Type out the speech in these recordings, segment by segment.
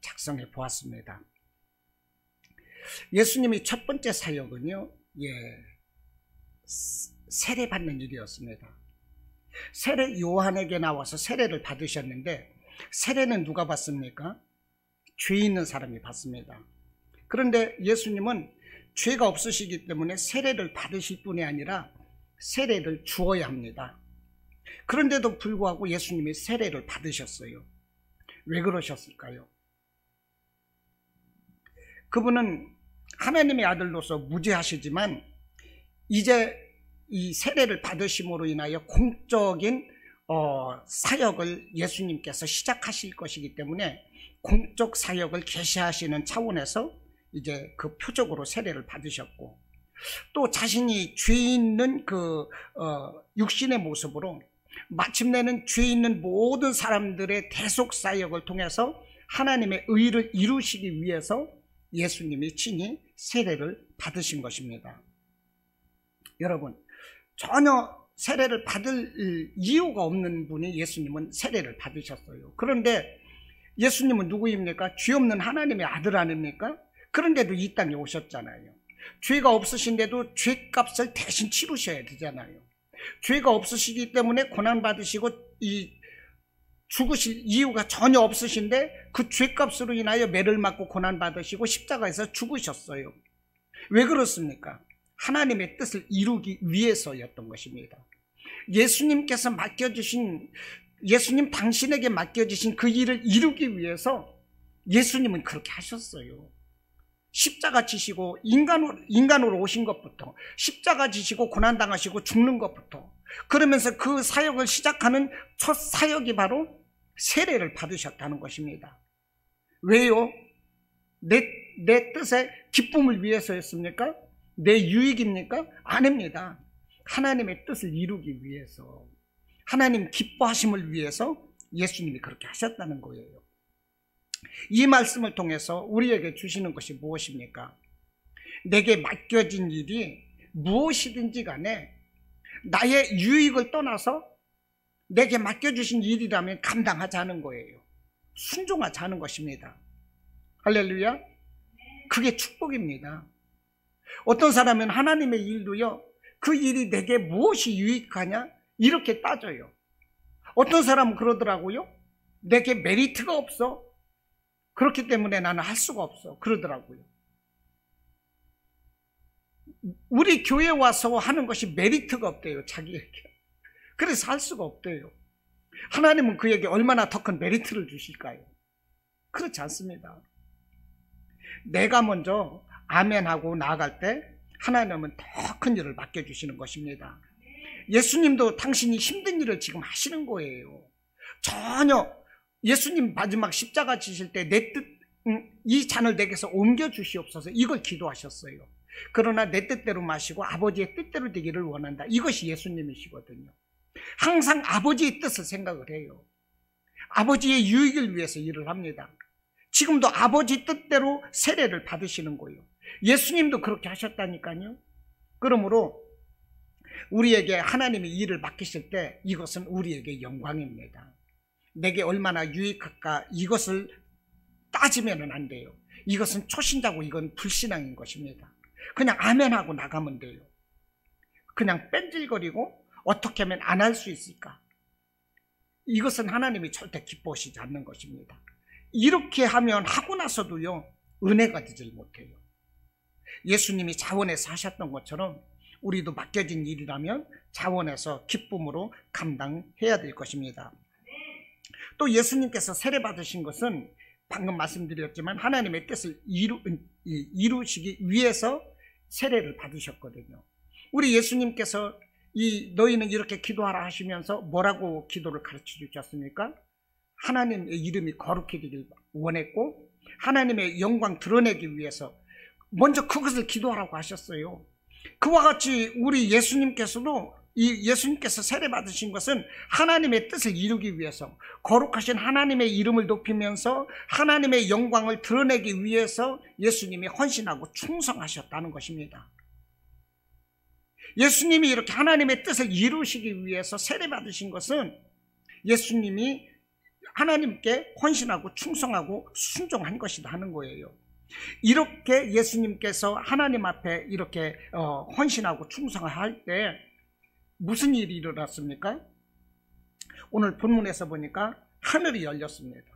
작성해 보았습니다. 예수님이 첫 번째 사역은요, 세례받는 일이었습니다. 세례 요한에게 나와서 세례를 받으셨는데, 세례는 누가 받습니까? 죄 있는 사람이 받습니다. 그런데 예수님은 죄가 없으시기 때문에 세례를 받으실 뿐이 아니라 세례를 주어야 합니다. 그런데도 불구하고 예수님이 세례를 받으셨어요. 왜 그러셨을까요? 그분은 하나님의 아들로서 무죄하시지만 이제 이 세례를 받으심으로 인하여 공적인 사역을 예수님께서 시작하실 것이기 때문에 공적 사역을 계시하시는 차원에서 이제 그 표적으로 세례를 받으셨고, 또 자신이 죄 있는 육신의 모습으로 마침내는 죄 있는 모든 사람들의 대속 사역을 통해서 하나님의 의를 이루시기 위해서 예수님이 친히 세례를 받으신 것입니다. 여러분, 전혀 세례를 받을 이유가 없는 분이 예수님은 세례를 받으셨어요. 그런데 예수님은 누구입니까? 죄 없는 하나님의 아들 아닙니까? 그런데도 이 땅에 오셨잖아요. 죄가 없으신데도 죄값을 대신 치르셔야 되잖아요. 죄가 없으시기 때문에 고난받으시고 죽으실 이유가 전혀 없으신데 그 죄값으로 인하여 매를 맞고 고난받으시고 십자가에서 죽으셨어요. 왜 그렇습니까? 하나님의 뜻을 이루기 위해서였던 것입니다. 예수님 당신에게 맡겨주신 그 일을 이루기 위해서 예수님은 그렇게 하셨어요. 십자가 지시고 인간으로 오신 것부터, 십자가 지시고 고난당하시고 죽는 것부터, 그러면서 그 사역을 시작하는 첫 사역이 바로 세례를 받으셨다는 것입니다. 왜요? 내 뜻의 기쁨을 위해서였습니까? 내 유익입니까? 아닙니다. 하나님의 뜻을 이루기 위해서, 하나님 기뻐하심을 위해서 예수님이 그렇게 하셨다는 거예요. 이 말씀을 통해서 우리에게 주시는 것이 무엇입니까? 내게 맡겨진 일이 무엇이든지 간에 나의 유익을 떠나서 내게 맡겨주신 일이라면 감당하자는 거예요. 순종하자는 것입니다. 할렐루야. 그게 축복입니다. 어떤 사람은 하나님의 일도요, 그 일이 내게 무엇이 유익하냐 이렇게 따져요. 어떤 사람은 그러더라고요. 내게 메리트가 없어. 그렇기 때문에 나는 할 수가 없어. 그러더라고요. 우리 교회 와서 하는 것이 메리트가 없대요. 자기에게. 그래서 할 수가 없대요. 하나님은 그에게 얼마나 더 큰 메리트를 주실까요? 그렇지 않습니다. 내가 먼저 아멘하고 나아갈 때 하나님은 더 큰 일을 맡겨주시는 것입니다. 예수님도 당신이 힘든 일을 지금 하시는 거예요. 전혀 예수님 마지막 십자가 지실 때 내 뜻, 이 잔을 내게서 옮겨 주시옵소서, 이걸 기도하셨어요. 그러나 내 뜻대로 마시고 아버지의 뜻대로 되기를 원한다. 이것이 예수님이시거든요. 항상 아버지의 뜻을 생각을 해요. 아버지의 유익을 위해서 일을 합니다. 지금도 아버지 뜻대로 세례를 받으시는 거예요. 예수님도 그렇게 하셨다니까요. 그러므로 우리에게 하나님이 일을 맡기실 때 이것은 우리에게 영광입니다. 내게 얼마나 유익할까 이것을 따지면 안 돼요. 이것은 초신자고 이건 불신앙인 것입니다. 그냥 아멘하고 나가면 돼요. 그냥 뺀질거리고 어떻게 하면 안 할 수 있을까? 이것은 하나님이 절대 기뻐하시지 않는 것입니다. 이렇게 하면 하고 나서도요, 은혜가 되질 못해요. 예수님이 자원에서 하셨던 것처럼 우리도 맡겨진 일이라면 자원에서 기쁨으로 감당해야 될 것입니다. 또 예수님께서 세례 받으신 것은 방금 말씀드렸지만 하나님의 뜻을 이루시기 위해서 세례를 받으셨거든요. 우리 예수님께서 너희는 이렇게 기도하라 하시면서 뭐라고 기도를 가르쳐 주셨습니까? 하나님의 이름이 거룩해지길 원했고 하나님의 영광 드러내기 위해서 먼저 그것을 기도하라고 하셨어요. 그와 같이 우리 예수님께서도 예수님께서 세례 받으신 것은 하나님의 뜻을 이루기 위해서, 거룩하신 하나님의 이름을 높이면서 하나님의 영광을 드러내기 위해서 예수님이 헌신하고 충성하셨다는 것입니다. 예수님이 이렇게 하나님의 뜻을 이루시기 위해서 세례 받으신 것은 예수님이 하나님께 헌신하고 충성하고 순종한 것이다 하는 거예요. 이렇게 예수님께서 하나님 앞에 이렇게 헌신하고 충성할 때 무슨 일이 일어났습니까? 오늘 본문에서 보니까 하늘이 열렸습니다.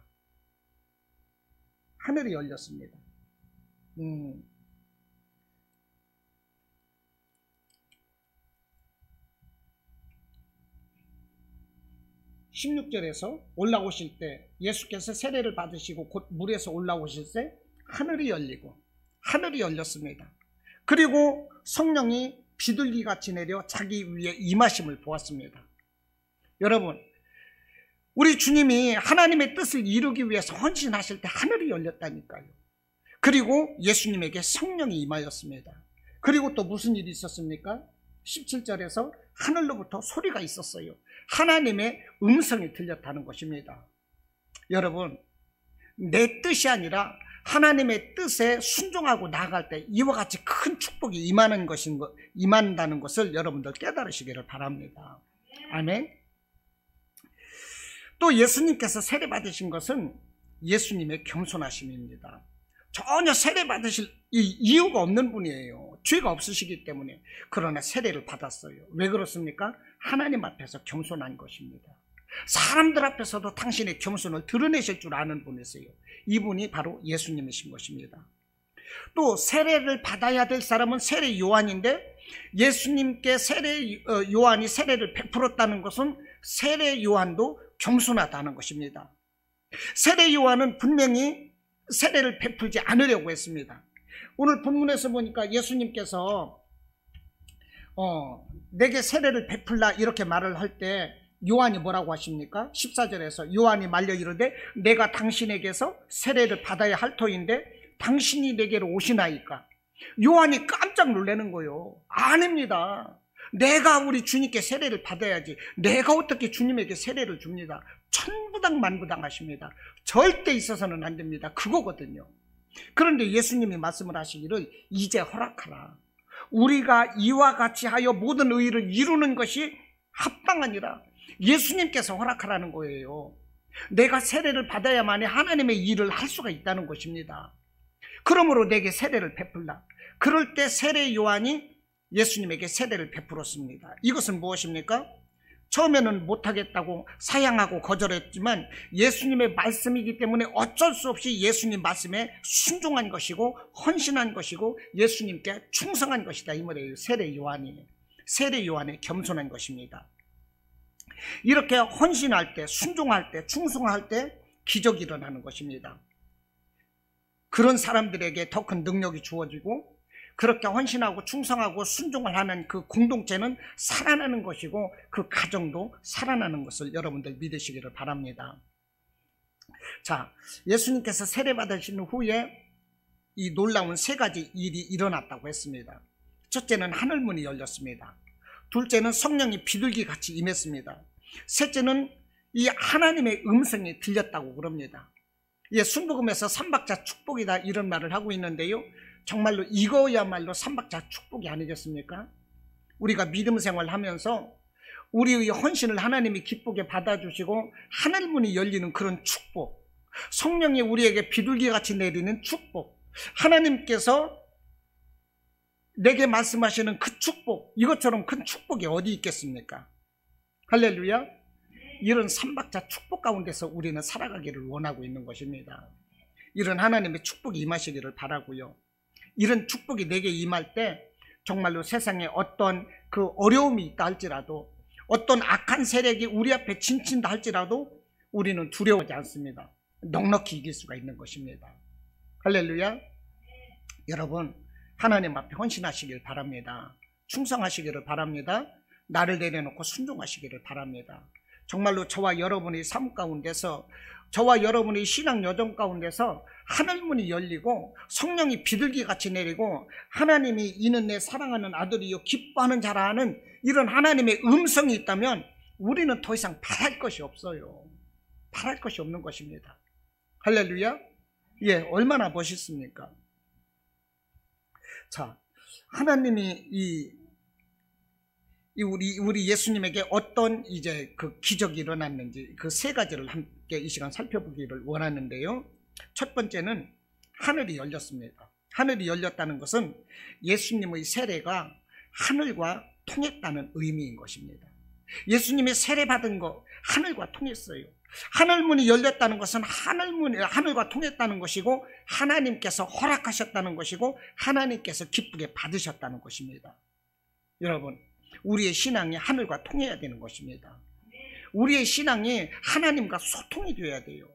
하늘이 열렸습니다. 16절에서 올라오실 때 예수께서 세례를 받으시고 곧 물에서 올라오실 때 하늘이 열리고 하늘이 열렸습니다. 그리고 성령이 비둘기같이 내려 자기 위에 임하심을 보았습니다. 여러분, 우리 주님이 하나님의 뜻을 이루기 위해서 헌신하실 때 하늘이 열렸다니까요. 그리고 예수님에게 성령이 임하였습니다. 그리고 또 무슨 일이 있었습니까? 17절에서 하늘로부터 소리가 있었어요. 하나님의 음성이 들렸다는 것입니다. 여러분, 내 뜻이 아니라 하나님의 뜻에 순종하고 나아갈 때 이와 같이 큰 축복이 임한다는 것을 여러분들 깨달으시기를 바랍니다. 아멘. 또 예수님께서 세례 받으신 것은 예수님의 겸손하심입니다. 전혀 세례 받으실 이유가 없는 분이에요. 죄가 없으시기 때문에. 그러나 세례를 받았어요. 왜 그렇습니까? 하나님 앞에서 겸손한 것입니다. 사람들 앞에서도 당신의 겸손을 드러내실 줄 아는 분이세요. 이분이 바로 예수님이신 것입니다. 또 세례를 받아야 될 사람은 세례 요한인데, 예수님께 요한이 세례를 베풀었다는 것은 세례 요한도 겸손하다는 것입니다. 세례 요한은 분명히 세례를 베풀지 않으려고 했습니다. 오늘 본문에서 보니까 예수님께서 내게 세례를 베풀라 이렇게 말을 할 때 요한이 뭐라고 하십니까? 14절에서 요한이 말려 이르되 내가 당신에게서 세례를 받아야 할 터인데 당신이 내게로 오시나이까? 요한이 깜짝 놀라는 거예요. 아닙니다. 내가 우리 주님께 세례를 받아야지. 내가 어떻게 주님에게 세례를 줍니다. 천부당 만부당 하십니다. 절대 있어서는 안 됩니다. 그거거든요. 그런데 예수님이 말씀을 하시기를 이제 허락하라. 우리가 이와 같이 하여 모든 의를 이루는 것이 합당하니라. 예수님께서 허락하라는 거예요. 내가 세례를 받아야만이 하나님의 일을 할 수가 있다는 것입니다. 그러므로 내게 세례를 베풀라. 그럴 때 세례 요한이 예수님에게 세례를 베풀었습니다. 이것은 무엇입니까? 처음에는 못하겠다고 사양하고 거절했지만 예수님의 말씀이기 때문에 어쩔 수 없이 예수님 말씀에 순종한 것이고 헌신한 것이고 예수님께 충성한 것이다 이 말이에요. 세례 요한의 겸손한 것입니다. 이렇게 헌신할 때, 순종할 때, 충성할 때 기적이 일어나는 것입니다. 그런 사람들에게 더 큰 능력이 주어지고 그렇게 헌신하고 충성하고 순종을 하는 그 공동체는 살아나는 것이고 그 가정도 살아나는 것을 여러분들 믿으시기를 바랍니다. 자, 예수님께서 세례 받으신 후에 이 놀라운 세 가지 일이 일어났다고 했습니다. 첫째는 하늘문이 열렸습니다. 둘째는 성령이 비둘기같이 임했습니다. 셋째는 이 하나님의 음성이 들렸다고 그럽니다. 순복음에서 삼박자 축복이다 이런 말을 하고 있는데요, 정말로 이거야말로 삼박자 축복이 아니겠습니까? 우리가 믿음 생활하면서 우리의 헌신을 하나님이 기쁘게 받아주시고 하늘문이 열리는 그런 축복, 성령이 우리에게 비둘기같이 내리는 축복, 하나님께서 내게 말씀하시는 그 축복, 이것처럼 큰 축복이 어디 있겠습니까? 할렐루야. 이런 삼박자 축복 가운데서 우리는 살아가기를 원하고 있는 것입니다. 이런 하나님의 축복이 임하시기를 바라고요. 이런 축복이 내게 임할 때 정말로 세상에 어떤 그 어려움이 있다 할지라도, 어떤 악한 세력이 우리 앞에 진친다 할지라도 우리는 두려워하지 않습니다. 넉넉히 이길 수가 있는 것입니다. 할렐루야. 여러분, 하나님 앞에 헌신하시길 바랍니다. 충성하시기를 바랍니다. 나를 내려놓고 순종하시기를 바랍니다. 정말로 저와 여러분의 삶 가운데서, 저와 여러분의 신앙 여정 가운데서 하늘문이 열리고 성령이 비둘기같이 내리고 하나님이 이는 내 사랑하는 아들이요 기뻐하는 자라 하는 이런 하나님의 음성이 있다면 우리는 더 이상 바랄 것이 없어요. 바랄 것이 없는 것입니다. 할렐루야. 얼마나 멋있습니까? 자, 하나님이 우리 예수님에게 어떤 이제 그 기적이 일어났는지 그 세 가지를 함께 이 시간 살펴보기를 원하는데요. 첫 번째는 하늘이 열렸습니다. 하늘이 열렸다는 것은 예수님의 세례가 하늘과 통했다는 의미인 것입니다. 예수님의 세례받은 거 하늘과 통했어요. 하늘문이 열렸다는 것은 하늘과 통했다는 것이고, 하나님께서 허락하셨다는 것이고, 하나님께서 기쁘게 받으셨다는 것입니다. 여러분, 우리의 신앙이 하늘과 통해야 되는 것입니다. 우리의 신앙이 하나님과 소통이 되어야 돼요.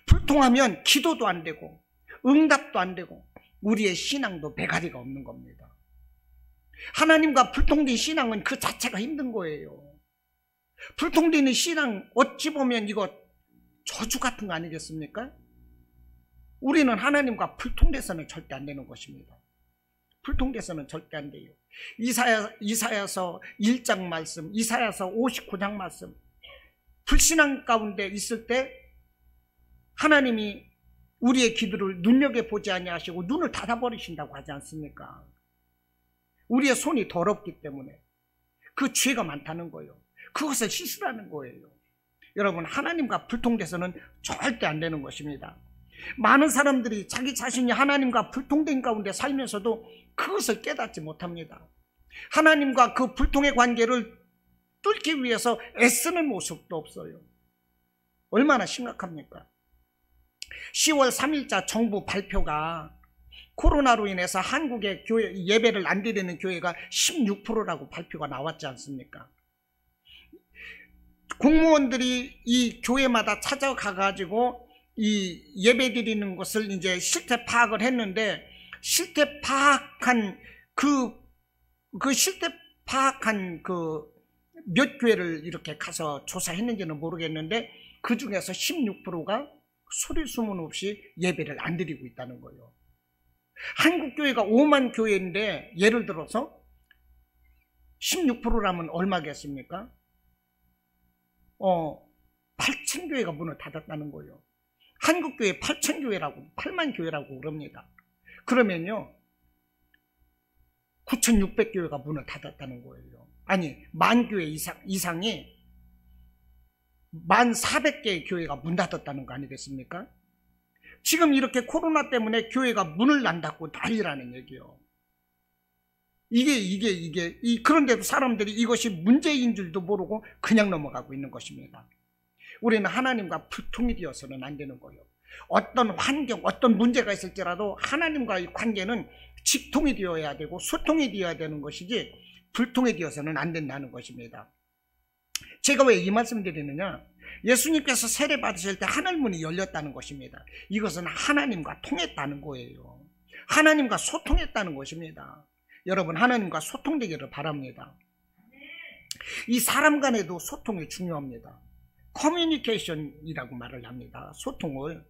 불통하면 기도도 안 되고 응답도 안 되고 우리의 신앙도 배가리가 없는 겁니다. 하나님과 불통된 신앙은 그 자체가 힘든 거예요. 불통되는 신앙, 어찌 보면 이거 저주 같은 거 아니겠습니까? 우리는 하나님과 불통돼서는 절대 안 되는 것입니다. 불통돼서는 절대 안 돼요. 이사야서 1장 말씀, 이사야서 59장 말씀, 불신앙 가운데 있을 때 하나님이 우리의 기도를 눈여겨보지 아니하시고 눈을 닫아버리신다고 하지 않습니까? 우리의 손이 더럽기 때문에 그 죄가 많다는 거예요. 그것을 씻으라는 거예요. 여러분, 하나님과 불통돼서는 절대 안 되는 것입니다. 많은 사람들이 자기 자신이 하나님과 불통된 가운데 살면서도 그것을 깨닫지 못합니다. 하나님과 그 불통의 관계를 뚫기 위해서 애쓰는 모습도 없어요. 얼마나 심각합니까? 10월 3일자 정부 발표가 코로나로 인해서 한국의 교회 예배를 안 드리는 교회가 16%라고 발표가 나왔지 않습니까? 공무원들이 이 교회마다 찾아가가지고 이 예배 드리는 것을 이제 실태 파악을 했는데, 실태 파악한 몇 교회를 이렇게 가서 조사했는지는 모르겠는데, 그 중에서 16%가 소리 소문 없이 예배를 안 드리고 있다는 거예요. 한국 교회가 5만 교회인데 예를 들어서 16%라면 얼마겠습니까? 8,000교회가 문을 닫았다는 거예요. 한국교회 8만 교회라고 그럽니다. 그러면요, 9,600교회가 문을 닫았다는 거예요. 아니, 10,000교회 이상이 14,000개의 교회가 문 닫았다는 거 아니겠습니까? 지금 이렇게 코로나 때문에 교회가 문을 안 닫고 난리라는 얘기예요. 그런데도 사람들이 이것이 문제인 줄도 모르고 그냥 넘어가고 있는 것입니다. 우리는 하나님과 불통이 되어서는 안 되는 거예요. 어떤 환경, 어떤 문제가 있을지라도 하나님과의 관계는 직통이 되어야 되고 소통이 되어야 되는 것이지 불통이 되어서는 안 된다는 것입니다. 제가 왜 이 말씀 드리느냐, 예수님께서 세례 받으실 때 하늘문이 열렸다는 것입니다. 이것은 하나님과 통했다는 거예요. 하나님과 소통했다는 것입니다. 여러분, 하나님과 소통되기를 바랍니다. 이 사람 간에도 소통이 중요합니다. 커뮤니케이션이라고 말을 합니다. 소통을.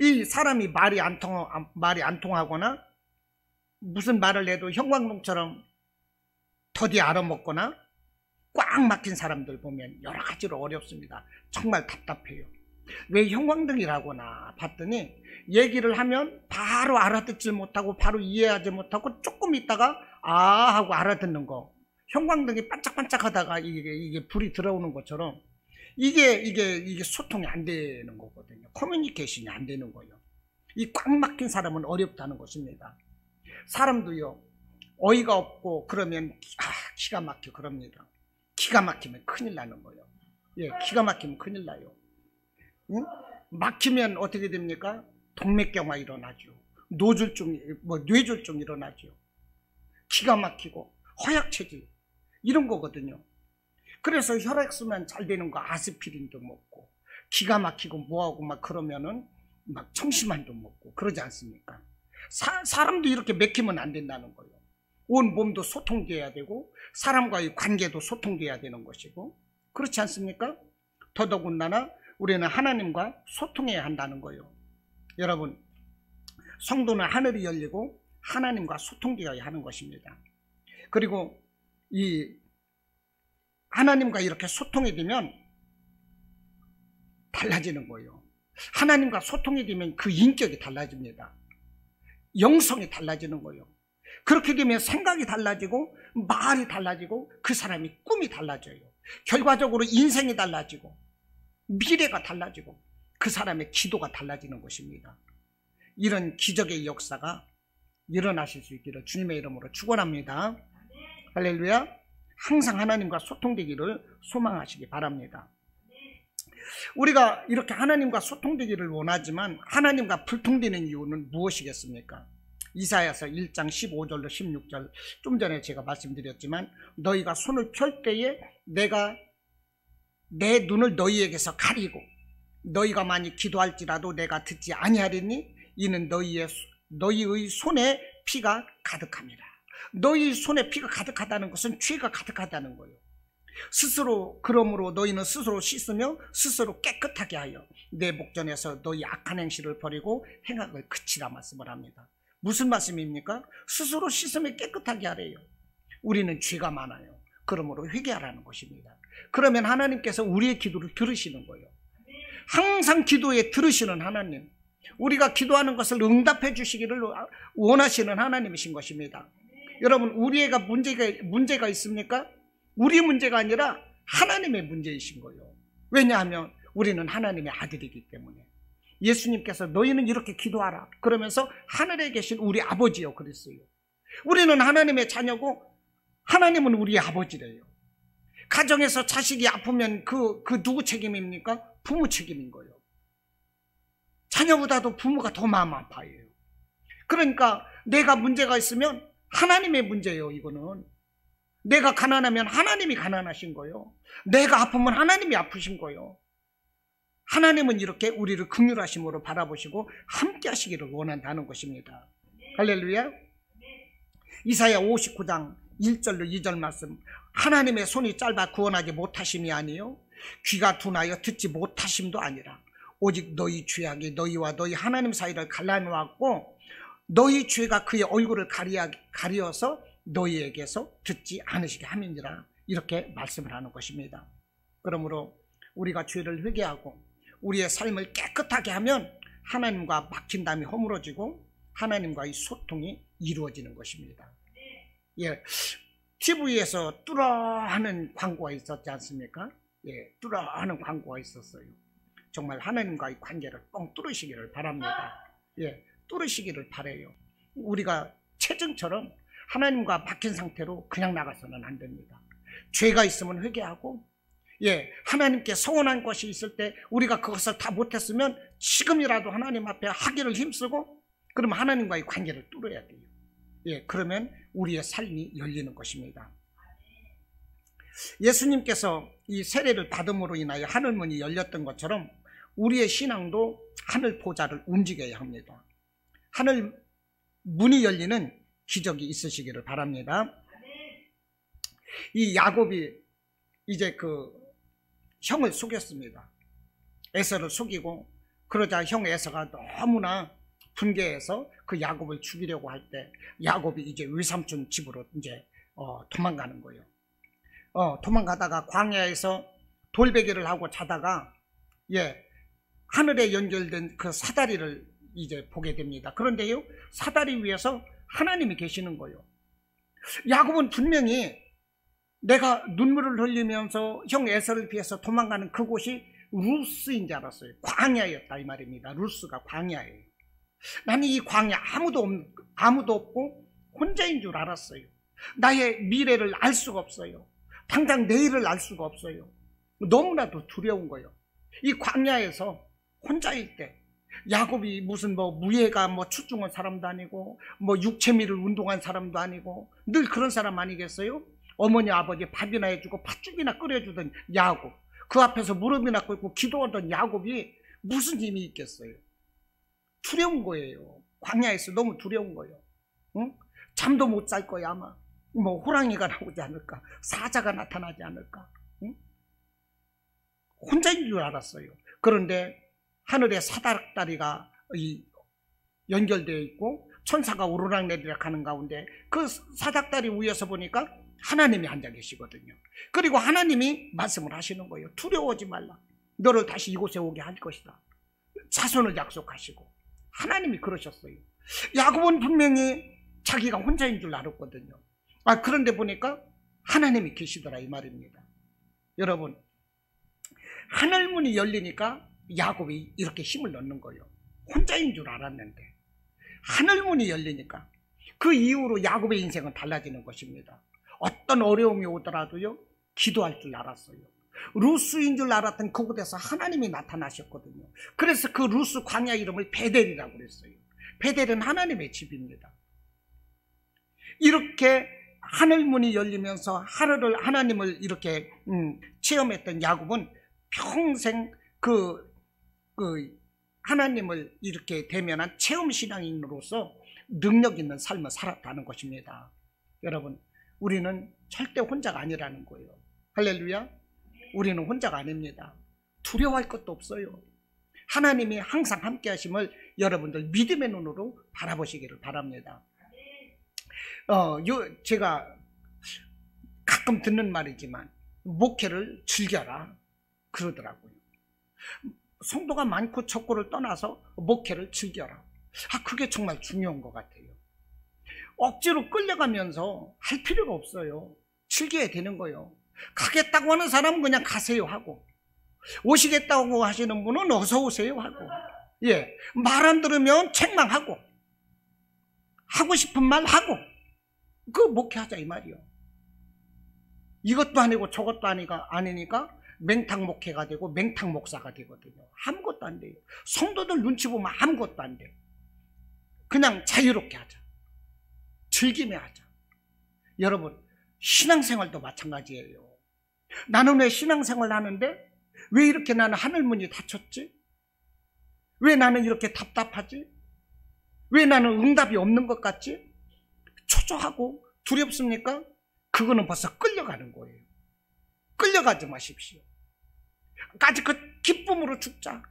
이 사람이 말이 안 통하거나 무슨 말을 해도 형광등처럼 더디 알아먹거나 꽉 막힌 사람들 보면 여러 가지로 어렵습니다. 정말 답답해요. 왜 형광등이라거나 봤더니 얘기를 하면 바로 알아듣지 못하고 바로 이해하지 못하고 조금 있다가 아 하고 알아듣는 거. 형광등이 반짝반짝 하다가 이게 불이 들어오는 것처럼 이게 소통이 안 되는 거거든요. 커뮤니케이션이 안 되는 거예요. 이 꽉 막힌 사람은 어렵다는 것입니다. 사람도요, 어이가 없고 그러면 기가 막혀 그럽니다. 기가 막히면 큰일 나는 거예요. 예, 기가 막히면 큰일 나요. 응? 막히면 어떻게 됩니까? 동맥경화 일어나죠. 뇌졸중 일어나죠. 기가 막히고 허약체질 이런 거거든요. 그래서 혈액순환 잘 되는 거 아스피린도 먹고 기가 막히고 뭐하고 막 그러면은 막 청심환도 먹고 그러지 않습니까? 사람도 이렇게 맥히면 안 된다는 거예요. 온 몸도 소통돼야 되고 사람과의 관계도 소통돼야 되는 것이고, 그렇지 않습니까? 더더군다나 우리는 하나님과 소통해야 한다는 거예요. 여러분, 성도는 하늘이 열리고 하나님과 소통되어야 하는 것입니다. 그리고 이 하나님과 이렇게 소통이 되면 달라지는 거예요. 하나님과 소통이 되면 그 인격이 달라집니다. 영성이 달라지는 거예요. 그렇게 되면 생각이 달라지고 말이 달라지고 그 사람이 꿈이 달라져요. 결과적으로 인생이 달라지고 미래가 달라지고 그 사람의 기도가 달라지는 것입니다. 이런 기적의 역사가 일어나실 수 있기를 주님의 이름으로 축원합니다. 할렐루야. 항상 하나님과 소통되기를 소망하시기 바랍니다. 우리가 이렇게 하나님과 소통되기를 원하지만 하나님과 불통되는 이유는 무엇이겠습니까? 이사야서 1장 15절로 16절, 좀 전에 제가 말씀드렸지만 너희가 손을 펼 때에 내가 내 눈을 너희에게서 가리고 너희가 많이 기도할지라도 내가 듣지 아니하리니 이는 너희의 손에 피가 가득합니다. 너희 손에 피가 가득하다는 것은 죄가 가득하다는 거예요. 스스로, 그러므로 너희는 스스로 씻으며 스스로 깨끗하게 하여 내 목전에서 너희 악한 행실을 버리고 행악을 그치라 말씀을 합니다. 무슨 말씀입니까? 스스로 씻으며 깨끗하게 하래요. 우리는 죄가 많아요. 그러므로 회개하라는 것입니다. 그러면 하나님께서 우리의 기도를 들으시는 거예요. 항상 기도에 들으시는 하나님, 우리가 기도하는 것을 응답해 주시기를 원하시는 하나님이신 것입니다. 여러분, 우리 애가 문제가 있습니까? 우리 문제가 아니라 하나님의 문제이신 거예요. 왜냐하면 우리는 하나님의 아들이기 때문에. 예수님께서 너희는 이렇게 기도하라 그러면서 하늘에 계신 우리 아버지요 그랬어요. 우리는 하나님의 자녀고 하나님은 우리의 아버지래요. 가정에서 자식이 아프면 그 누구 책임입니까? 부모 책임인 거예요. 자녀보다도 부모가 더 마음 아파요. 그러니까 내가 문제가 있으면 하나님의 문제예요. 이거는 내가 가난하면 하나님이 가난하신 거예요. 내가 아프면 하나님이 아프신 거예요. 하나님은 이렇게 우리를 긍휼하심으로 바라보시고 함께 하시기를 원한다는 것입니다. 할렐루야. 이사야 59장 1절로 2절 말씀, 하나님의 손이 짧아 구원하지 못하심이 아니요 귀가 둔하여 듣지 못하심도 아니라 오직 너희 죄악이 너희와 너희 하나님 사이를 갈라놓았고 너희 죄가 그의 얼굴을 가리어서 너희에게서 듣지 않으시게 함이니라, 이렇게 말씀을 하는 것입니다. 그러므로 우리가 죄를 회개하고 우리의 삶을 깨끗하게 하면 하나님과 막힌담이 허물어지고 하나님과의 소통이 이루어지는 것입니다. 예, TV에서 뚜러 하는 광고가 있었지 않습니까? 예, 뚜러 하는 광고가 있었어요. 정말 하나님과의 관계를 뻥 뚫으시기를 바랍니다. 예, 뚫으시기를 바라요. 우리가 체증처럼 하나님과 막힌 상태로 그냥 나가서는 안 됩니다. 죄가 있으면 회개하고, 예, 하나님께 서운한 것이 있을 때 우리가 그것을 다 못했으면 지금이라도 하나님 앞에 하기를 힘쓰고, 그러면 하나님과의 관계를 뚫어야 돼요. 예, 그러면 우리의 삶이 열리는 것입니다. 예수님께서 이 세례를 받음으로 인하여 하늘문이 열렸던 것처럼 우리의 신앙도 하늘 보좌를 움직여야 합니다. 하늘 문이 열리는 기적이 있으시기를 바랍니다. 이 야곱이 이제 그 형을 속였습니다. 에서를 속이고, 그러자 형 에서가 너무나 분개해서 그 야곱을 죽이려고 할 때 야곱이 이제 외삼촌 집으로 이제 도망가는 거예요. 도망가다가 광야에서 돌베개를 하고 자다가, 예, 하늘에 연결된 그 사다리를 이제 보게 됩니다. 그런데요, 사다리 위에서 하나님이 계시는 거예요. 야곱은 분명히 내가 눈물을 흘리면서 형 에서를 피해서 도망가는 그곳이 루스인 줄 알았어요. 광야였다 이 말입니다. 루스가 광야예요. 나는 이 광야 아무도 없고 혼자인 줄 알았어요. 나의 미래를 알 수가 없어요. 당장 내일을 알 수가 없어요. 너무나도 두려운 거예요. 이 광야에서 혼자일 때 야곱이 무슨 무예가 출중한 사람도 아니고 육체미를 운동한 사람도 아니고 늘 그런 사람 아니겠어요? 어머니 아버지 밥이나 해주고 팥죽이나 끓여주던 야곱, 그 앞에서 무릎이나 꿇고 기도하던 야곱이 무슨 힘이 있겠어요? 두려운 거예요. 광야에서 너무 두려운 거예요. 응? 잠도 못 잘 거야 아마. 호랑이가 나오지 않을까, 사자가 나타나지 않을까. 응? 혼자인 줄 알았어요. 그런데 하늘에 사닥다리가 연결되어 있고 천사가 오르락내리락 하는 가운데 그 사닥다리 위에서 보니까 하나님이 앉아 계시거든요. 그리고 하나님이 말씀을 하시는 거예요. 두려워하지 말라. 너를 다시 이곳에 오게 할 것이다. 자손을 약속하시고. 하나님이 그러셨어요. 야곱은 분명히 자기가 혼자인 줄 알았거든요. 그런데 보니까 하나님이 계시더라 이 말입니다. 여러분, 하늘문이 열리니까 야곱이 이렇게 힘을 넣는 거예요. 혼자인 줄 알았는데 하늘문이 열리니까 그 이후로 야곱의 인생은 달라지는 것입니다. 어떤 어려움이 오더라도요, 기도할 줄 알았어요. 루스인 줄 알았던 그곳에서 하나님이 나타나셨거든요. 그래서 그 루스 광야 이름을 베델이라고 그랬어요. 베델은 하나님의 집입니다. 이렇게 하늘문이 열리면서 하나님을 이렇게 체험했던 야곱은 평생 그 하나님을 이렇게 대면한 체험신앙인으로서 능력 있는 삶을 살았다는 것입니다. 여러분, 우리는 절대 혼자가 아니라는 거예요. 할렐루야. 우리는 혼자가 아닙니다. 두려워할 것도 없어요. 하나님이 항상 함께 하심을 여러분들 믿음의 눈으로 바라보시기를 바랍니다. 제가 가끔 듣는 말이지만 목회를 즐겨라 그러더라고요. 성도가 많고 적고를 떠나서 목회를 즐겨라. 그게 정말 중요한 것 같아요. 억지로 끌려가면서 할 필요가 없어요. 즐겨야 되는 거예요. 가겠다고 하는 사람은 그냥 가세요 하고, 오시겠다고 하시는 분은 어서 오세요 하고, 말 안 들으면 책망하고, 하고 싶은 말 하고, 그 목회하자 이 말이요. 이것도 아니고 저것도 아니니까 맹탕 목회가 되고 맹탕 목사가 되거든요. 아무것도 안 돼요. 성도들 눈치 보면 아무것도 안 돼. 그냥 자유롭게 하자. 즐기며 하자. 여러분, 신앙생활도 마찬가지예요. 나는 왜 신앙생활을 하는데 왜 이렇게 나는 하늘문이 닫혔지? 왜 나는 이렇게 답답하지? 왜 나는 응답이 없는 것 같지? 초조하고 두렵습니까? 그거는 벌써 끌려가는 거예요. 끌려가지 마십시오. 아직 그 기쁨으로 죽자.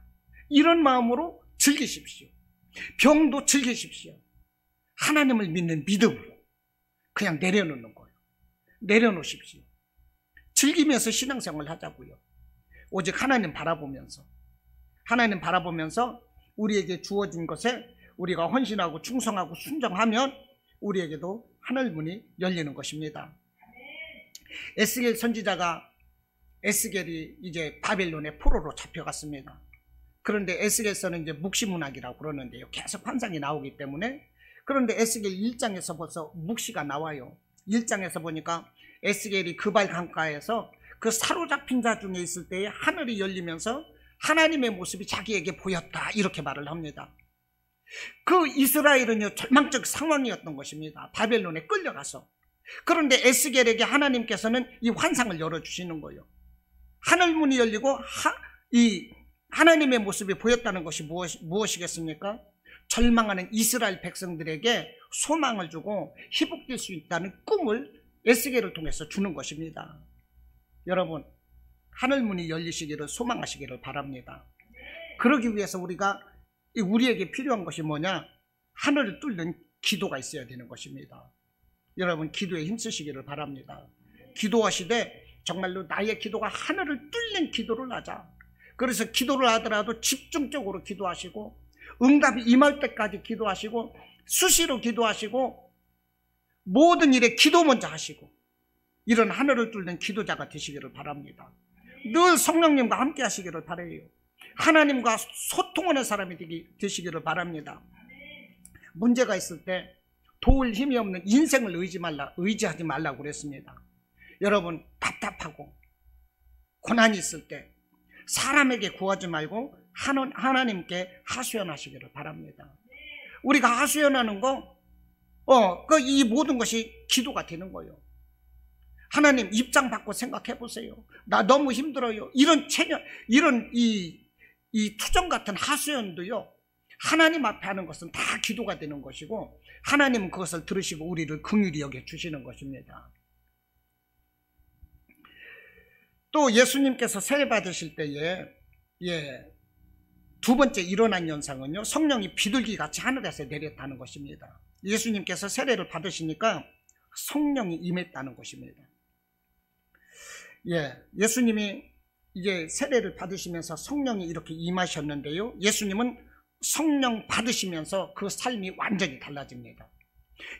이런 마음으로 즐기십시오. 병도 즐기십시오. 하나님을 믿는 믿음으로 그냥 내려놓는 거예요. 내려놓으십시오. 즐기면서 신앙생활 하자고요. 오직 하나님 바라보면서 우리에게 주어진 것에 우리가 헌신하고 충성하고 순종하면 우리에게도 하늘문이 열리는 것입니다. 에스겔 선지자가 에스겔이 이제 바벨론의 포로로 잡혀갔습니다. 그런데 에스겔서는 이제 묵시문학이라고 그러는데요. 계속 환상이 나오기 때문에. 그런데 에스겔 1장에서 벌써 묵시가 나와요. 1장에서 보니까 에스겔이 그발 강가에서 그 사로잡힌 자 중에 있을 때에 하늘이 열리면서 하나님의 모습이 자기에게 보였다, 이렇게 말을 합니다. 그 이스라엘은요, 절망적 상황이었던 것입니다. 바벨론에 끌려가서. 그런데 에스겔에게 하나님께서는 이 환상을 열어주시는 거예요. 하늘문이 열리고 이 하나님의 모습이 보였다는 것이 무엇이겠습니까? 절망하는 이스라엘 백성들에게 소망을 주고 회복될 수 있다는 꿈을 에스겔을 통해서 주는 것입니다. 여러분, 하늘문이 열리시기를 소망하시기를 바랍니다. 그러기 위해서 우리에게 필요한 것이 뭐냐? 하늘을 뚫는 기도가 있어야 되는 것입니다. 여러분, 기도에 힘쓰시기를 바랍니다. 기도하시되 정말로 나의 기도가 하늘을 뚫는 기도를 하자. 그래서 기도를 하더라도 집중적으로 기도하시고 응답이 임할 때까지 기도하시고 수시로 기도하시고 모든 일에 기도 먼저 하시고 이런 하늘을 뚫는 기도자가 되시기를 바랍니다. 늘 성령님과 함께 하시기를 바라요. 하나님과 소통하는 사람이 되시기를 바랍니다. 문제가 있을 때 도울 힘이 없는 인생을 의지하지 말라고 그랬습니다. 여러분, 답답하고 고난이 있을 때 사람에게 구하지 말고 하나님께 하소연하시기를 바랍니다. 우리가 하소연하는 이 모든 것이 기도가 되는 거예요. 하나님, 입장 바꿔 생각해 보세요. 나 너무 힘들어요. 이런 이 투정 같은 하소연도요, 하나님 앞에 하는 것은 다 기도가 되는 것이고 하나님은 그것을 들으시고 우리를 긍휼히 여겨 주시는 것입니다. 또 예수님께서 세례 받으실 때에 두 번째 일어난 현상은요, 성령이 비둘기같이 하늘에서 내렸다는 것입니다. 예수님께서 세례를 받으시니까 성령이 임했다는 것입니다. 예수님이 이제 세례를 받으시면서 성령이 이렇게 임하셨는데요, 예수님은 성령 받으시면서 그 삶이 완전히 달라집니다.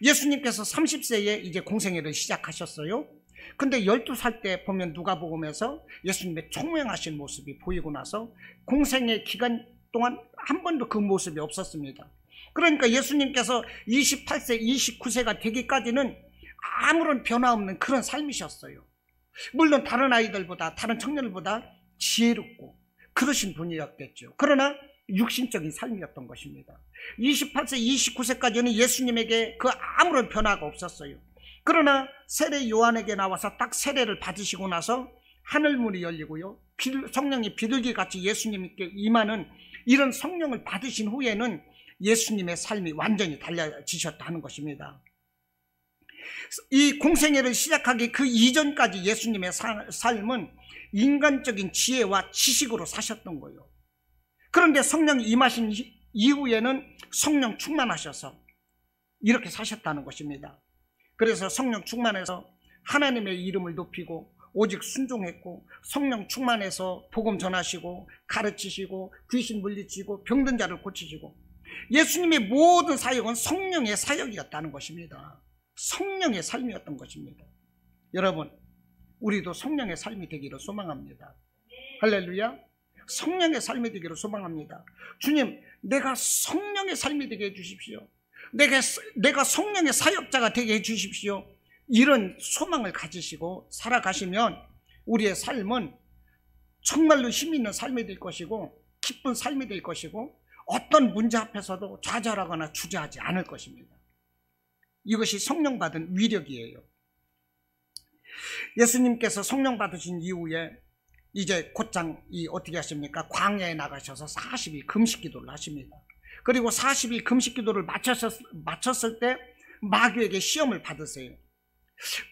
예수님께서 30세에 이제 공생애를 시작하셨어요. 근데 12살 때 보면 누가복음에서 예수님의 총명하신 모습이 보이고 나서 공생의 기간 동안 한 번도 그 모습이 없었습니다. 그러니까 예수님께서 28세, 29세가 되기까지는 아무런 변화 없는 그런 삶이셨어요. 물론 다른 아이들보다, 다른 청년들보다 지혜롭고 그러신 분이었겠죠. 그러나 육신적인 삶이었던 것입니다. 28세, 29세까지는 예수님에게 그 아무런 변화가 없었어요. 그러나 세례 요한에게 나와서 딱 세례를 받으시고 나서 하늘문이 열리고요, 성령이 비둘기같이 예수님께 임하는 이런 성령을 받으신 후에는 예수님의 삶이 완전히 달라지셨다는 것입니다. 이 공생애를 시작하기 그 이전까지 예수님의 삶은 인간적인 지혜와 지식으로 사셨던 거예요. 그런데 성령이 임하신 이후에는 성령 충만하셔서 이렇게 사셨다는 것입니다. 그래서 성령 충만해서 하나님의 이름을 높이고 오직 순종했고, 성령 충만해서 복음 전하시고 가르치시고 귀신 물리치고 병든 자를 고치시고, 예수님의 모든 사역은 성령의 사역이었다는 것입니다. 성령의 삶이었던 것입니다. 여러분, 우리도 성령의 삶이 되기를 소망합니다. 할렐루야. 성령의 삶이 되기를 소망합니다. 주님, 내가 성령의 삶이 되게 해주십시오. 내가 성령의 사역자가 되게 해주십시오. 이런 소망을 가지시고 살아가시면 우리의 삶은 정말로 힘 있는 삶이 될 것이고 기쁜 삶이 될 것이고 어떤 문제 앞에서도 좌절하거나 주저하지 않을 것입니다. 이것이 성령 받은 위력이에요. 예수님께서 성령 받으신 이후에 이제 곧장 어떻게 하십니까? 광야에 나가셔서 40일 금식 기도를 하십니다. 그리고 40일 금식 기도를 마쳤을 때 마귀에게 시험을 받으세요.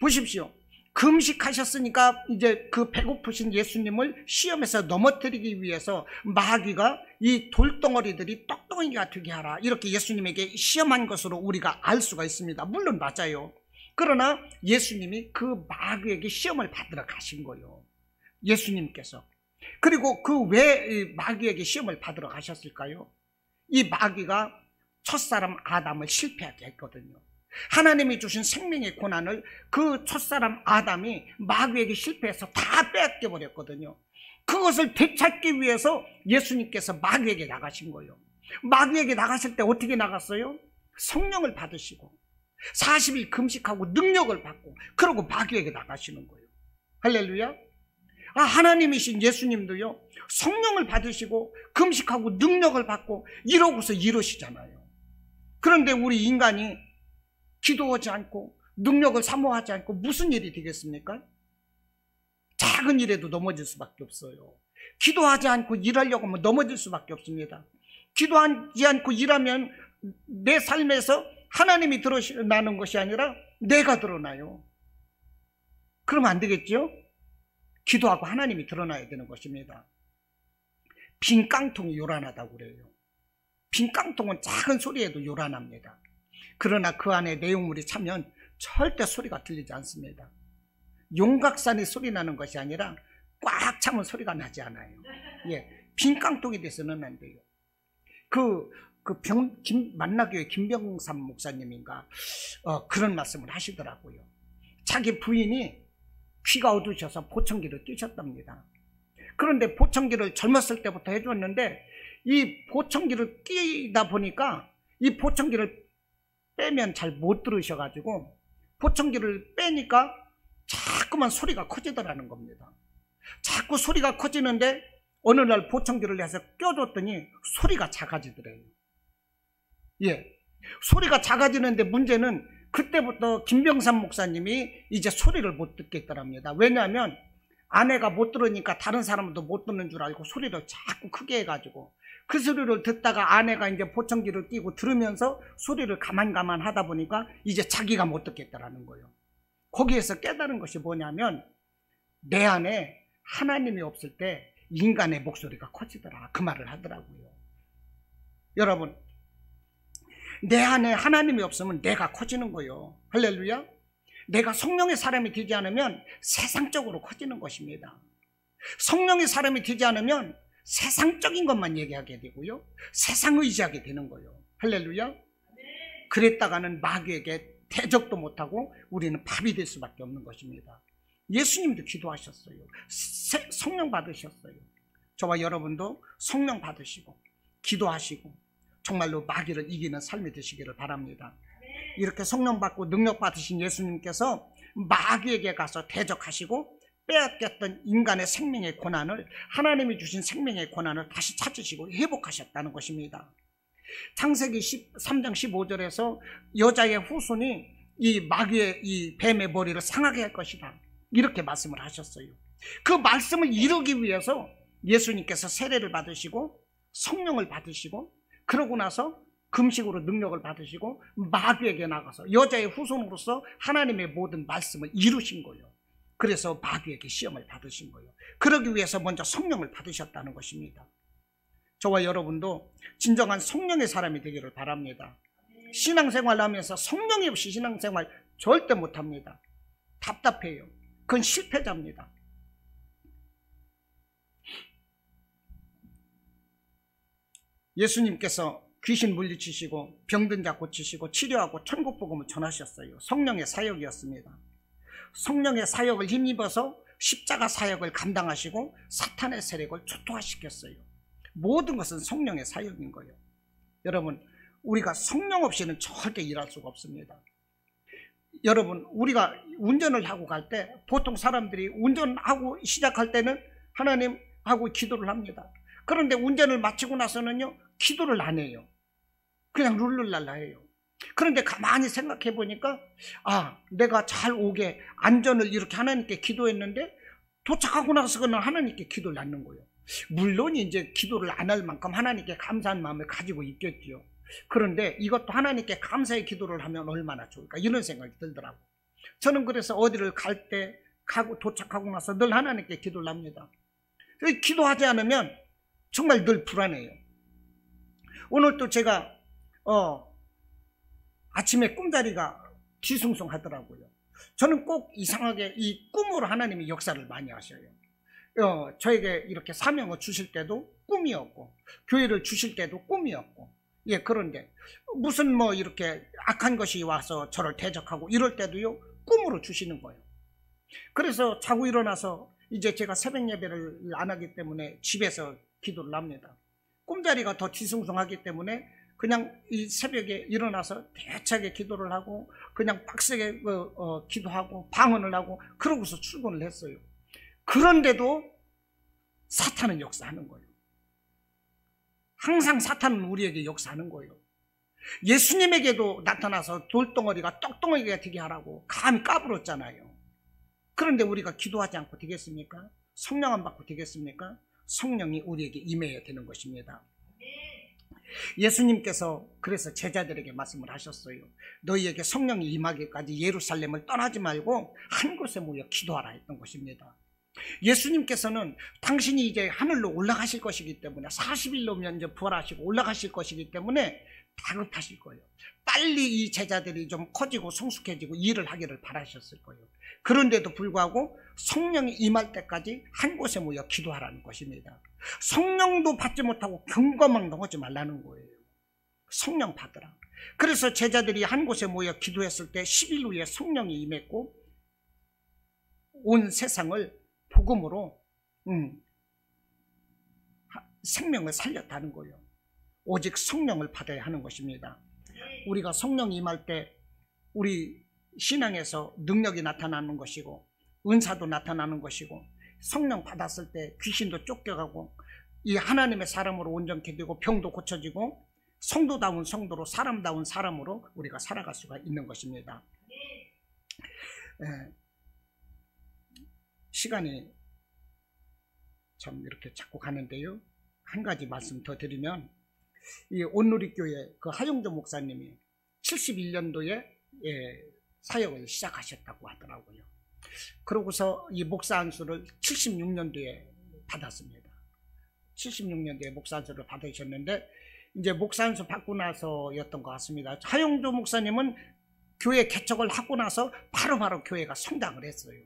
보십시오. 금식하셨으니까 이제 그 배고프신 예수님을 시험에서 넘어뜨리기 위해서 마귀가 이 돌덩어리들이 떡덩이가 되게 하라, 이렇게 예수님에게 시험한 것으로 우리가 알 수가 있습니다. 물론 맞아요. 그러나 예수님이 그 마귀에게 시험을 받으러 가신 거예요. 예수님께서. 그리고 그 왜 마귀에게 시험을 받으러 가셨을까요? 이 마귀가 첫사람 아담을 실패하게 했거든요. 하나님이 주신 생명의 고난을 그 첫사람 아담이 마귀에게 실패해서 다 뺏겨버렸거든요. 그것을 되찾기 위해서 예수님께서 마귀에게 나가신 거예요. 마귀에게 나가실 때 어떻게 나갔어요? 성령을 받으시고 40일 금식하고 능력을 받고, 그러고 마귀에게 나가시는 거예요. 할렐루야. 하나님이신 예수님도요, 성령을 받으시고 금식하고 능력을 받고 이러고서 이러시잖아요. 그런데 우리 인간이 기도하지 않고 능력을 사모하지 않고 무슨 일이 되겠습니까? 작은 일에도 넘어질 수밖에 없어요. 기도하지 않고 일하려고 하면 넘어질 수밖에 없습니다. 기도하지 않고 일하면 내 삶에서 하나님이 드러나는 것이 아니라 내가 드러나요. 그러면 안 되겠죠? 기도하고 하나님이 드러나야 되는 것입니다. 빈 깡통이 요란하다고 그래요. 빈 깡통은 작은 소리에도 요란합니다. 그러나 그 안에 내용물이 차면 절대 소리가 들리지 않습니다. 용각산이 소리 나는 것이 아니라 꽉 차면 소리가 나지 않아요. 빈 깡통이 돼서는 안 돼요. 만나교회 김병삼 목사님인가 그런 말씀을 하시더라고요. 자기 부인이 귀가 어두우셔서 보청기를 끼셨답니다. 그런데 보청기를 젊었을 때부터 해줬는데 이 보청기를 끼다 보니까 이 보청기를 빼면 잘 못 들으셔가지고 보청기를 빼니까 자꾸만 소리가 커지더라는 겁니다. 자꾸 소리가 커지는데 어느 날 보청기를 해서 껴줬더니 소리가 작아지더래요. 소리가 작아지는데 문제는 그때부터 김병삼 목사님이 이제 소리를 못 듣겠더랍니다. 왜냐하면 아내가 못 들으니까 다른 사람도 못 듣는 줄 알고 소리를 자꾸 크게 해가지고 그 소리를 듣다가 아내가 이제 보청기를 끼고 들으면서 소리를 가만 하다 보니까 이제 자기가 못 듣겠다라는 거예요. 거기에서 깨달은 것이 뭐냐면 내 안에 하나님이 없을 때 인간의 목소리가 커지더라, 그 말을 하더라고요. 여러분, 내 안에 하나님이 없으면 내가 커지는 거예요. 할렐루야. 내가 성령의 사람이 되지 않으면 세상적으로 커지는 것입니다. 성령의 사람이 되지 않으면 세상적인 것만 얘기하게 되고요, 세상 의지하게 되는 거예요. 할렐루야. 그랬다가는 마귀에게 대적도 못하고 우리는 밥이 될 수밖에 없는 것입니다. 예수님도 기도하셨어요. 성령 받으셨어요. 저와 여러분도 성령 받으시고 기도하시고 정말로 마귀를 이기는 삶이 되시기를 바랍니다. 이렇게 성령 받고 능력 받으신 예수님께서 마귀에게 가서 대적하시고 빼앗겼던 인간의 생명의 권한을, 하나님이 주신 생명의 권한을 다시 찾으시고 회복하셨다는 것입니다. 창세기 3장 15절에서 여자의 후손이 이 마귀의 이 뱀의 머리를 상하게 할 것이다, 이렇게 말씀을 하셨어요. 그 말씀을 이루기 위해서 예수님께서 세례를 받으시고 성령을 받으시고 그러고 나서 금식으로 능력을 받으시고 마귀에게 나가서 여자의 후손으로서 하나님의 모든 말씀을 이루신 거예요. 그래서 마귀에게 시험을 받으신 거예요. 그러기 위해서 먼저 성령을 받으셨다는 것입니다. 저와 여러분도 진정한 성령의 사람이 되기를 바랍니다. 신앙생활을 하면서 성령이 없이 신앙생활 절대 못합니다. 답답해요. 그건 실패자입니다. 예수님께서 귀신 물리치시고 병든 자 고치시고 치료하고 천국 복음을 전하셨어요. 성령의 사역이었습니다. 성령의 사역을 힘입어서 십자가 사역을 감당하시고 사탄의 세력을 초토화시켰어요. 모든 것은 성령의 사역인 거예요. 여러분, 우리가 성령 없이는 절대 일할 수가 없습니다. 여러분, 우리가 운전을 하고 갈 때 보통 사람들이 운전하고 시작할 때는 하나님하고 기도를 합니다. 그런데 운전을 마치고 나서는요, 기도를 안 해요. 그냥 룰루랄라 해요. 그런데 가만히 생각해 보니까 내가 잘 오게 안전을 이렇게 하나님께 기도했는데 도착하고 나서는 하나님께 기도를 않는 거예요. 물론 이제 기도를 안 할 만큼 하나님께 감사한 마음을 가지고 있겠죠. 그런데 이것도 하나님께 감사의 기도를 하면 얼마나 좋을까, 이런 생각이 들더라고. 저는 그래서 어디를 갈 때 도착하고 나서 늘 하나님께 기도를 합니다. 기도하지 않으면 정말 늘 불안해요. 오늘 또 제가 아침에 꿈자리가 뒤숭숭하더라고요. 저는 꼭 이상하게 이 꿈으로 하나님이 역사를 많이 하셔요. 저에게 이렇게 사명을 주실 때도 꿈이었고, 교회를 주실 때도 꿈이었고, 그런데 무슨 이렇게 악한 것이 와서 저를 대적하고 이럴 때도요, 꿈으로 주시는 거예요. 그래서 자고 일어나서 이제 제가 새벽 예배를 안 하기 때문에 집에서 기도를 합니다. 꿈자리가 더 뒤숭숭하기 때문에 그냥 이 새벽에 일어나서 대차게 기도를 하고 그냥 빡세게 기도하고 방언을 하고 그러고서 출근을 했어요. 그런데도 사탄은 역사하는 거예요. 항상 사탄은 우리에게 역사하는 거예요. 예수님에게도 나타나서 돌덩어리가 떡덩어리가 되게 하라고 감히 까불었잖아요. 그런데 우리가 기도하지 않고 되겠습니까? 성령 안 받고 되겠습니까? 성령이 우리에게 임해야 되는 것입니다. 예수님께서 그래서 제자들에게 말씀을 하셨어요. 너희에게 성령이 임하기까지 예루살렘을 떠나지 말고 한 곳에 모여 기도하라 했던 것입니다. 예수님께서는 당신이 이제 하늘로 올라가실 것이기 때문에 40일 넘으면 이제 부활하시고 올라가실 것이기 때문에 다급하실 거예요. 빨리 이 제자들이 좀 커지고 성숙해지고 일을 하기를 바라셨을 거예요. 그런데도 불구하고 성령이 임할 때까지 한 곳에 모여 기도하라는 것입니다. 성령도 받지 못하고 경거망동하지 말라는 거예요. 성령 받으라. 그래서 제자들이 한 곳에 모여 기도했을 때 10일 후에 성령이 임했고 온 세상을 복음으로 생명을 살렸다는 거예요. 오직 성령을 받아야 하는 것입니다. 우리가 성령 임할 때 우리 신앙에서 능력이 나타나는 것이고 은사도 나타나는 것이고 성령 받았을 때 귀신도 쫓겨가고 이 하나님의 사람으로 온전케 되고 병도 고쳐지고 성도다운 성도로 사람다운 사람으로 우리가 살아갈 수가 있는 것입니다. 시간이 참 이렇게 자꾸 가는데요. 한 가지 말씀 더 드리면 이 온누리교회 그 하용조 목사님이 71년도에 사역을 시작하셨다고 하더라고요. 그러고서 이 목사 안수를 76년도에 받았습니다. 76년도에 목사 안수를 받으셨는데 이제 목사 안수 받고 나서였던 것 같습니다. 하용조 목사님은 교회 개척을 하고 나서 바로바로 교회가 성장을 했어요.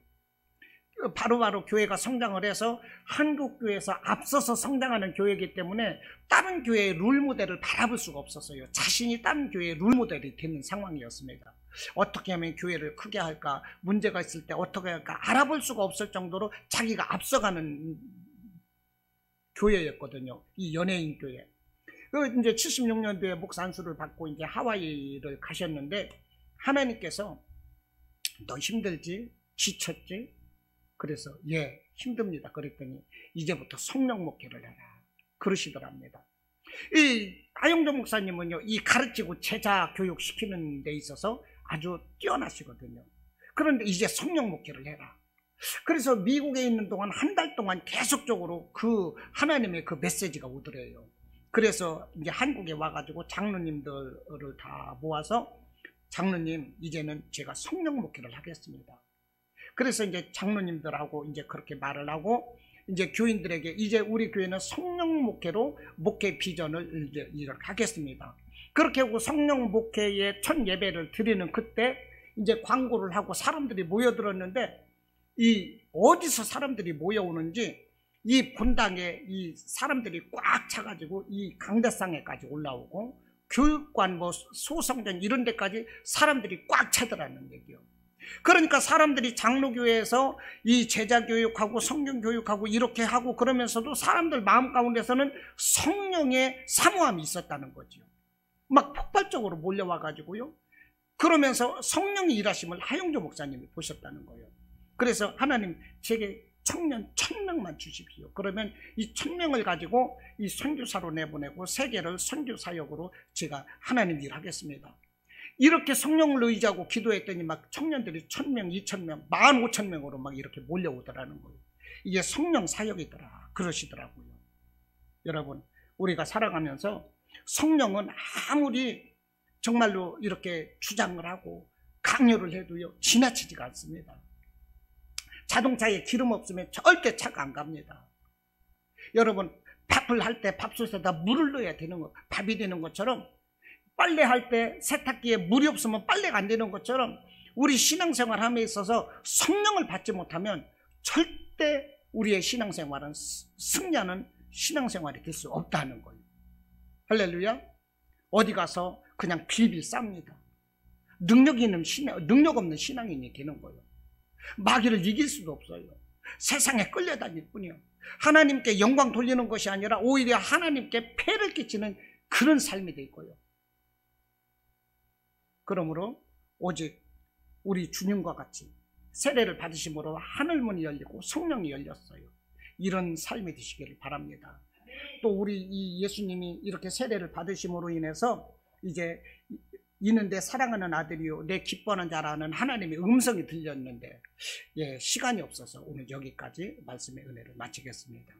바로바로 교회가 성장을 해서 한국교회에서 앞서서 성장하는 교회이기 때문에 다른 교회의 룰모델을 바라볼 수가 없었어요. 자신이 다른 교회의 룰모델이 되는 상황이었습니다. 어떻게 하면 교회를 크게 할까, 문제가 있을 때 어떻게 할까 알아볼 수가 없을 정도로 자기가 앞서가는 교회였거든요. 이 연예인 교회. 이제 76년도에 목사 안수를 받고 이제 하와이를 가셨는데, 하나님께서 너 힘들지? 지쳤지? 그래서 예, 힘듭니다. 그랬더니 이제부터 성령 목회를 해라 그러시더랍니다. 이 하영조 목사님은요, 이 가르치고 제자 교육 시키는 데 있어서 아주 뛰어나시거든요. 그런데 이제 성령 목회를 해라. 그래서 미국에 있는 동안 한 달 동안 계속적으로 그 하나님의 그 메시지가 오더래요. 그래서 이제 한국에 와가지고 장로님들을 다 모아서 장로님, 이제는 제가 성령 목회를 하겠습니다. 그래서 이제 장로님들하고 이제 그렇게 말을 하고, 이제 교인들에게 이제 우리 교회는 성령 목회로 목회 비전을 이렇게 하겠습니다. 그렇게 하고 성령 목회의 첫 예배를 드리는 그때 이제 광고를 하고 사람들이 모여들었는데, 이 어디서 사람들이 모여오는지 이 본당에 이 사람들이 꽉 차가지고 이 강대상에까지 올라오고 교육관 뭐 소성전 이런 데까지 사람들이 꽉 차더라는 얘기요. 그러니까 사람들이 장로교회에서 이 제자교육하고 성경교육하고 이렇게 하고 그러면서도 사람들 마음 가운데서는 성령의 사모함이 있었다는 거죠. 막 폭발적으로 몰려와 가지고요. 그러면서 성령이 일하심을 하영조 목사님이 보셨다는 거예요. 그래서 하나님, 제게 청년 1000명만 주십시오. 그러면 이 1000명을 가지고 이 선교사로 내보내고 세계를 선교사역으로 제가 하나님 일하겠습니다. 이렇게 성령을 의지하고 기도했더니 막 청년들이 1000명, 2000명, 15,000명으로 막 이렇게 몰려오더라는 거예요. 이게 성령 사역이더라 그러시더라고요. 여러분, 우리가 살아가면서 성령은 아무리 정말로 이렇게 주장을 하고 강요를 해도요, 지나치지가 않습니다. 자동차에 기름 없으면 절대 차가 안 갑니다. 여러분, 밥을 할 때 밥솥에다 물을 넣어야 되는 거, 밥이 되는 것처럼, 빨래할 때 세탁기에 물이 없으면 빨래가 안 되는 것처럼, 우리 신앙생활 함에 있어서 성령을 받지 못하면 절대 우리의 신앙생활은 승리하는 신앙생활이 될 수 없다는 거예요. 할렐루야. 어디 가서 그냥 빌빌 쌉니다. 능력 없는 신앙인이 되는 거예요. 마귀를 이길 수도 없어요. 세상에 끌려다닐 뿐이요. 하나님께 영광 돌리는 것이 아니라 오히려 하나님께 폐를 끼치는 그런 삶이 될 거예요. 그러므로 오직 우리 주님과 같이 세례를 받으심으로 하늘문이 열리고 성령이 열렸어요. 이런 삶이 되시기를 바랍니다. 또 우리 이 예수님이 이렇게 세례를 받으심으로 인해서 이제 이는 내 사랑하는 아들이요 내 기뻐하는 자라는 하나님의 음성이 들렸는데, 예, 시간이 없어서 오늘 여기까지 말씀의 은혜를 마치겠습니다.